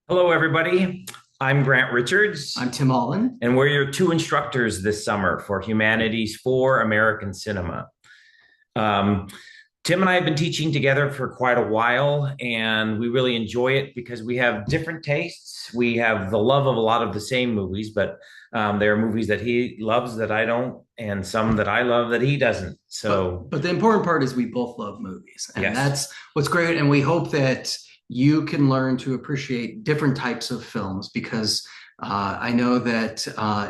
Hello, everybody. I'm Grant Richards, I'm Tim Allen. and we're your two instructors this summer for Humanities for American Cinema. Um, Tim and I have been teaching together for quite a while, and we really enjoy it because we have different tastes. We have the love of a lot of the same movies, but there are movies that he loves that I don't, and some that I love that he doesn't. So, But the important part is we both love movies, and yes, that's what's great. And we hope that you can learn to appreciate different types of films because I know that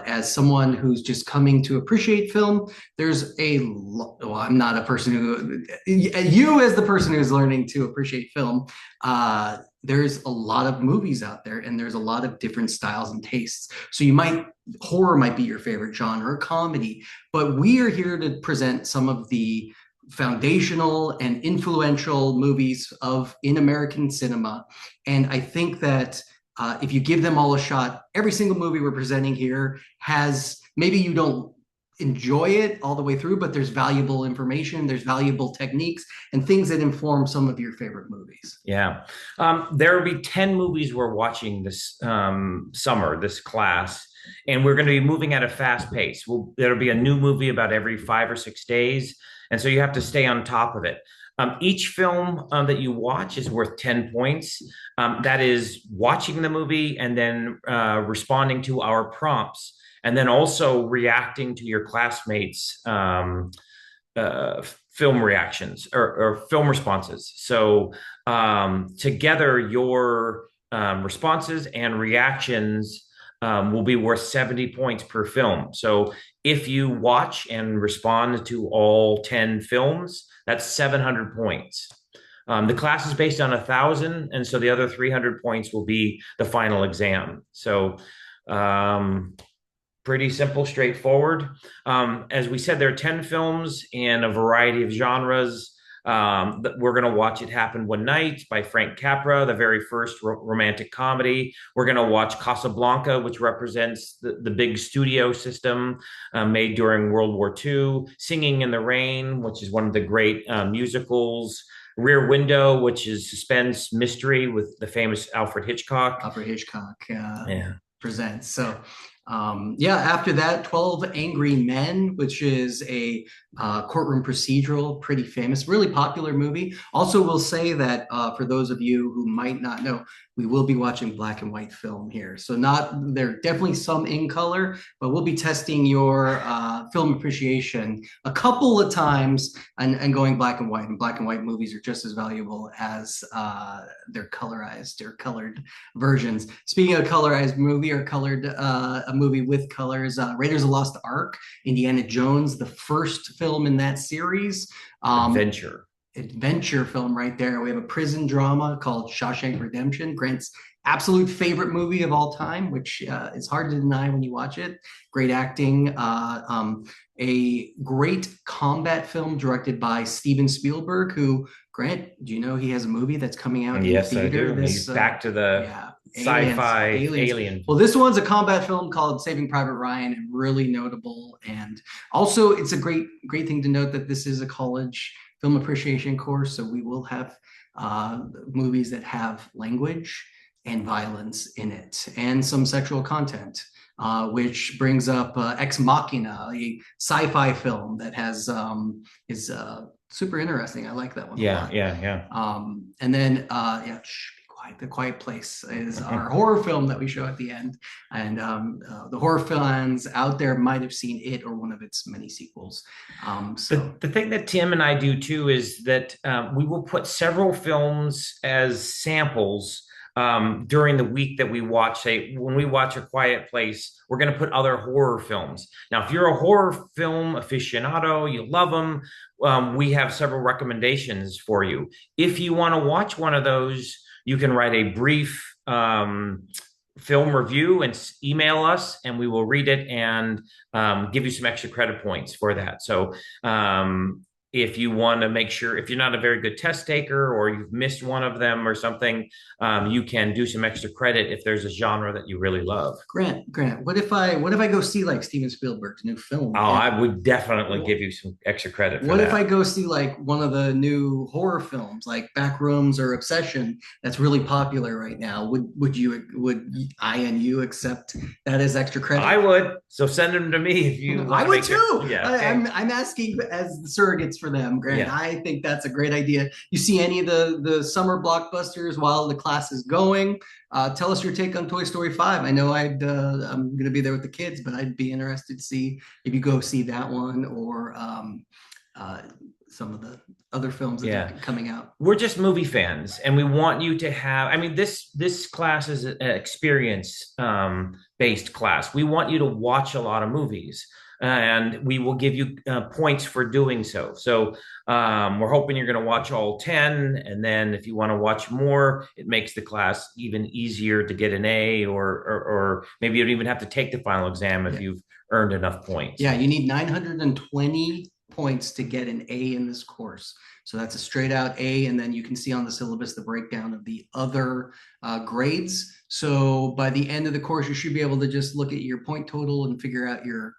as someone who's just coming to appreciate film, there's well, I'm not a person who, you as the person who's learning to appreciate film, there's a lot of movies out there and there's a lot of different styles and tastes. So horror might be your favorite genre, or comedy, but we are here to present some of the foundational and influential movies of in American cinema. And I think that if you give them all a shot, every single movie we're presenting here has, maybe you don't enjoy it all the way through, but there's valuable information, there's valuable techniques and things that inform some of your favorite movies. yeah. There will be 10 movies we're watching this summer, this class, and we're going to be moving at a fast pace. There'll be a new movie about every 5 or 6 days. And so you have to stay on top of it. Each film that you watch is worth 10 points. That is watching the movie and then responding to our prompts, and then also reacting to your classmates' uh, film reactions or film responses. So together, your responses and reactions will be worth 70 points per film. So if you watch and respond to all 10 films, that's 700 points. The class is based on 1,000, and so the other 300 points will be the final exam. So um, pretty simple, straightforward. As we said, there are 10 films in a variety of genres. We're going to watch It Happened One Night by Frank Capra, the very first romantic comedy. We're going to watch Casablanca, which represents the big studio system made during World War II. Singing in the Rain, which is one of the great musicals. Rear Window, which is suspense mystery with the famous Alfred Hitchcock. Alfred Hitchcock Yeah. presents. So, yeah, after that, 12 Angry Men, which is a courtroom procedural, pretty famous, really popular movie. Also, we'll say that for those of you who might not know, we will be watching black and white film here. So, not there definitely some in color, but we'll be testing your film appreciation a couple of times and going black and white. And black and white movies are just as valuable as their colorized or colored versions. Speaking of colorized movie or colored a movie with colors, Raiders of the Lost Ark, Indiana Jones, the first film in that series. Adventure. Adventure film right there. We have a prison drama called Shawshank Redemption, Grant's absolute favorite movie of all time, which is hard to deny when you watch it. Great acting. A great combat film directed by Steven Spielberg, who, Grant, do you know he has a movie that's coming out in Yes, I theater do. this He's back to the yeah, sci-fi aliens. alien. Well, this one's a combat film called Saving Private Ryan, and really notable. And also, it's a great thing to note that this is a college film appreciation course, so we will have movies that have language and violence in it, and some sexual content. Which brings up Ex Machina, a sci-fi film that is super interesting. I like that one a Yeah, lot. yeah, yeah. And then yeah, shh, be quiet. The Quiet Place is our horror film that we show at the end, and the horror fans out there might have seen it or one of its many sequels. The thing that Tim and I do too is that we will put several films as samples during the week that we watch. Say, when we watch A Quiet Place, we're going to put other horror films. Now, if you're a horror film aficionado, you love them, we have several recommendations for you. If you want to watch one of those, you can write a brief film review and email us, and we will read it and give you some extra credit points for that. So if you want to make sure, if you're not a very good test taker or you've missed one of them or something, you can do some extra credit if there's a genre that you really love. Grant, what if I go see like Steven Spielberg's new film? Oh, I would definitely And give you some extra credit for what if I that. go see like one of the new horror films, like Backrooms or Obsession, that's really popular right now? Would I and you accept that as extra I credit? would. So send them to me if you I want to would make it. too. Yeah. I'm Okay. I'm asking as the surrogates for them, Grant. Yeah. I think that's a great idea. You see any of the summer blockbusters while the class is going? Tell us your take on Toy Story 5. I know I'm going to be there with the kids, but I'd be interested to see if you go see that one or uh, some of the other films that are Yeah. coming out. We're just movie fans and we want you to have, I mean, this class is an experience based class. We want you to watch a lot of movies and we will give you points for doing so. So we're hoping you're going to watch all 10, and then if you want to watch more, it makes the class even easier to get an A, or maybe you don't even have to take the final exam if Yeah. you've earned enough points. Yeah, you need 920 points to get an A in this course. So that's a straight out A. And then you can see on the syllabus the breakdown of the other grades. So by the end of the course, you should be able to just look at your point total and figure out your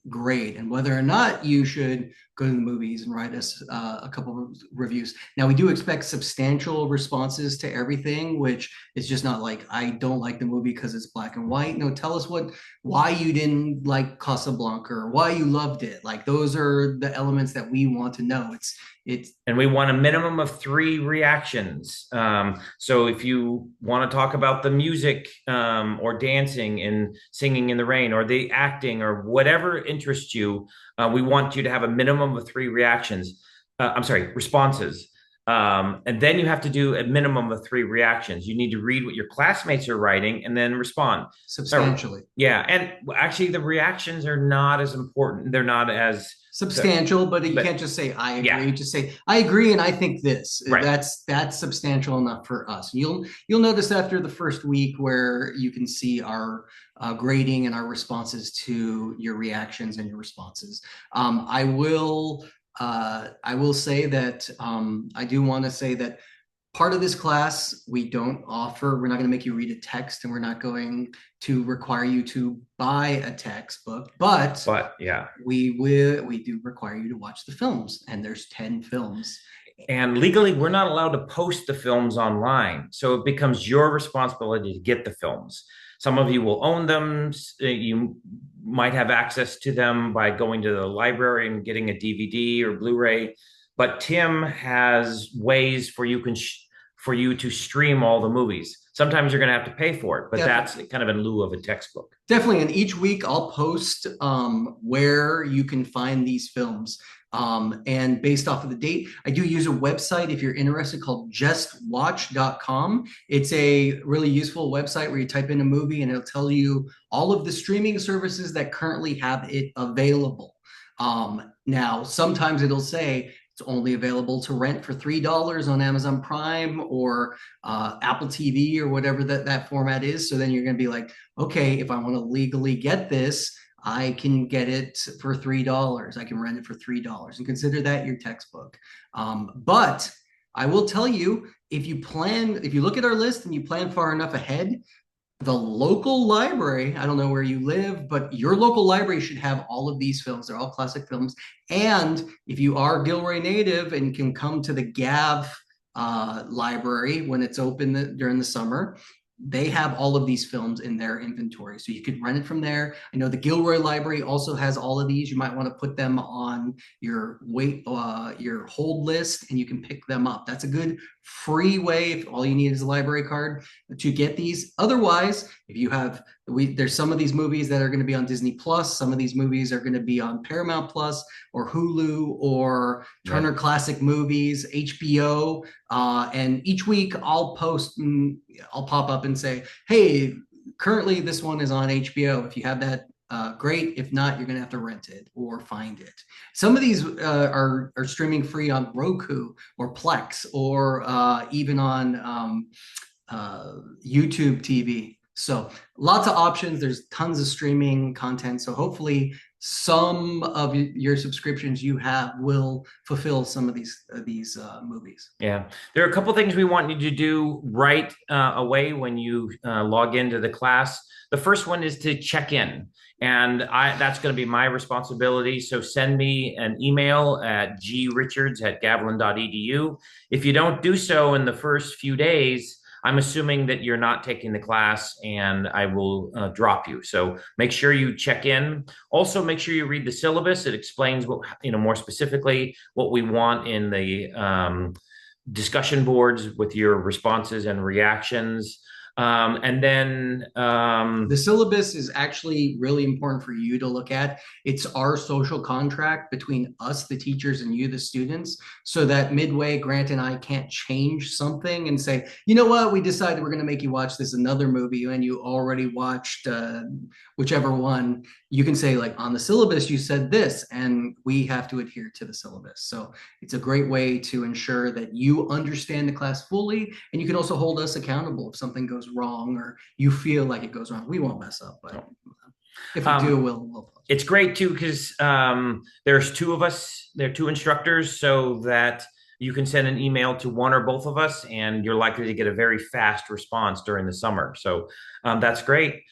grade and whether or not you should go to the movies and write us a couple of reviews. Now, we do expect substantial responses to everything, which is just not like, I don't like the movie because it's black and white. No, tell us why you didn't like Casablanca or why you loved it. Like those are the elements that we want to know. It's And we want a minimum of 3 reactions. So if you want to talk about the music or dancing and singing in the rain or the acting or whatever interests you, we want you to have a minimum of 3 reactions. I'm sorry, responses. And then you have to do a minimum of 3 reactions. You need to read what your classmates are writing and then respond. So, substantially. yeah. And actually, the reactions are not as important. They're not as, Substantial, but you can't but just say I yeah, agree. Just say I agree and I think this. right. That's substantial enough for us. You'll notice after the first week where you can see our grading and our responses to your reactions and your responses. I will say that I do want to say that part of this class we don't offer. We're not going to make you read a text, and we're not going to require you to buy a textbook, but But yeah. we do require you to watch the films, and there's 10 films. And legally, we're not allowed to post the films online. So it becomes your responsibility to get the films. Some of you will own them. You might have access to them by going to the library and getting a DVD or Blu-ray. But Tim has ways for you to stream all the movies. Sometimes you're going to have to pay for it, but that's Definitely. kind of in lieu of a textbook. Definitely, and each week I'll post where you can find these films. And based off of the date, I do use a website if you're interested called justwatch.com. It's a really useful website where you type in a movie and it'll tell you all of the streaming services that currently have it available. Now, sometimes it'll say it's only available to rent for $3 on Amazon Prime or Apple TV or whatever that format is. So then you're going to be like, okay, if I want to legally get this, I can get it for $3. I can rent it for $3 and consider that your textbook. But I will tell you, if you look at our list and you plan far enough ahead, the local library, I don't know where you live, but your local library should have all of these films. They're all classic films. And if you are Gilroy native and can come to the Gav library when it's open during the summer, they have all of these films in their inventory. So you could rent it from there. I know the Gilroy Library also has all of these. You might want to put them on your your hold list, and you can pick them up. That's a good free way, if all you need is a library card, to get these. Otherwise, if you have there's some of these movies that are going to be on Disney Plus. Some of these movies are going to be on Paramount Plus or Hulu or Turner Right. Classic Movies, HBO. And each week I'll post, I'll pop up and say, hey, currently this one is on HBO. If you have that, great. If not, you're going to have to rent it or find it. Some of these are streaming free on Roku or Plex or even on YouTube TV. So lots of options. There's tons of streaming content. So hopefully some of your subscriptions you have will fulfill some of these movies. Yeah, there are a couple things we want you to do right away when you log into the class. The first one is to check in, and that's going to be my responsibility. So send me an email at grichards@gavilan.edu. If you don't do so in the first few days, I'm assuming that you're not taking the class, and I will drop you. So make sure you check in. Also, make sure you read the syllabus. It explains what, more specifically what we want in the discussion boards with your responses and reactions. And then The syllabus is actually really important for you to look at. It's our social contract between us, the teachers, and you, the students, so that midway, Grant and I can't change something and say, you know what, we decided we're going to make you watch this another movie and you already watched whichever one. You can say, like, on the syllabus, you said this, and we have to adhere to the syllabus. So it's a great way to ensure that you understand the class fully, and you can also hold us accountable if something goes wrong or you feel like it goes wrong. We won't mess up, but if we do, we'll. It's great too because there's two of us. There are two instructors, so that you can send an email to one or both of us, and you're likely to get a very fast response during the summer. So that's great.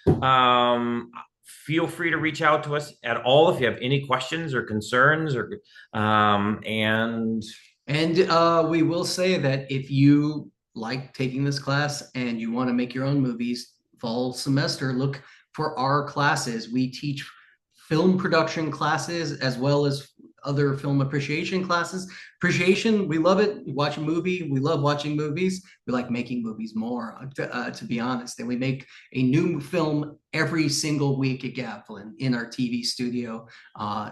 Feel free to reach out to us at all if you have any questions or concerns, or and we will say that if you like taking this class and you want to make your own movies fall semester, look for our classes. We teach film production classes as well as other film appreciation classes. Appreciation, we love it. You watch a movie, we love watching movies. We like making movies more, to be honest. And we make a new film every single week at Gavilan in our TV studio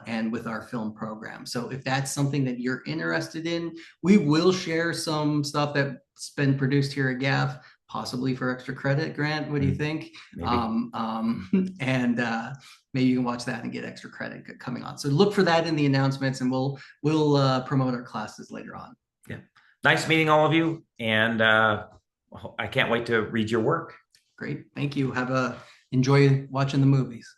and with our film program. So if that's something that you're interested in, we will share some stuff that's been produced here at Gav, possibly for extra credit. Grant, what do you think? And maybe you can watch that and get extra credit coming on. So look for that in the announcements, and we'll promote our classes later on. Yeah, nice meeting all of you, and I can't wait to read your work. Great, thank you. Enjoy watching the movies.